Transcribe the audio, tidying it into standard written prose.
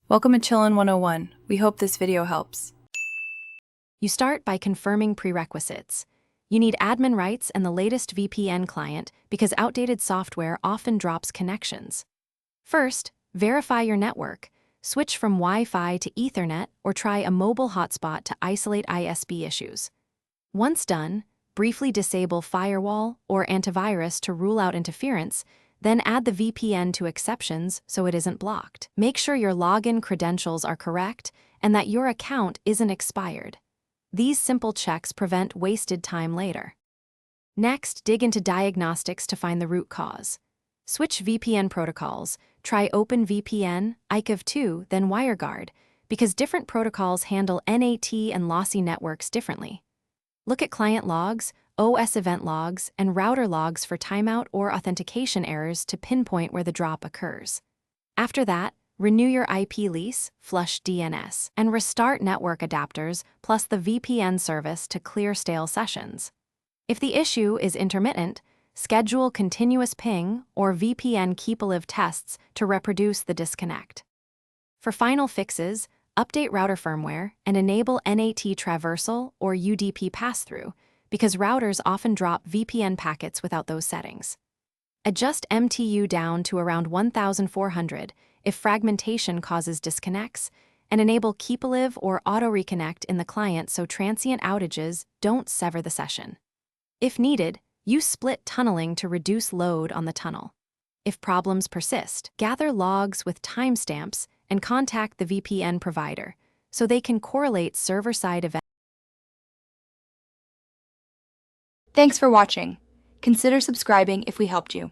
Welcome to Chillin' 101. We hope this video helps. You start by confirming prerequisites. You need admin rights and the latest VPN client because outdated software often drops connections. First, verify your network. Switch from Wi-Fi to Ethernet or try a mobile hotspot to isolate ISP issues. Once done, briefly disable firewall or antivirus to rule out interference, then add the VPN to exceptions so it isn't blocked. Make sure your login credentials are correct and that your account isn't expired. These simple checks prevent wasted time later. Next, dig into diagnostics to find the root cause. Switch VPN protocols. Try OpenVPN, IKEV2, then WireGuard, because different protocols handle NAT and lossy networks differently. Look at client logs, OS event logs, and router logs for timeout or authentication errors to pinpoint where the drop occurs. After that, renew your IP lease, flush DNS, and restart network adapters plus the VPN service to clear stale sessions. If the issue is intermittent, schedule continuous ping or VPN keep-alive tests to reproduce the disconnect. For final fixes, update router firmware and enable NAT traversal or UDP pass-through, because routers often drop VPN packets without those settings. Adjust MTU down to around 1,400 if fragmentation causes disconnects, and enable keep-alive or auto-reconnect in the client so transient outages don't sever the session. If needed, use split tunneling to reduce load on the tunnel. If problems persist, gather logs with timestamps and contact the VPN provider so they can correlate server-side events. Thanks for watching. Consider subscribing if we helped you.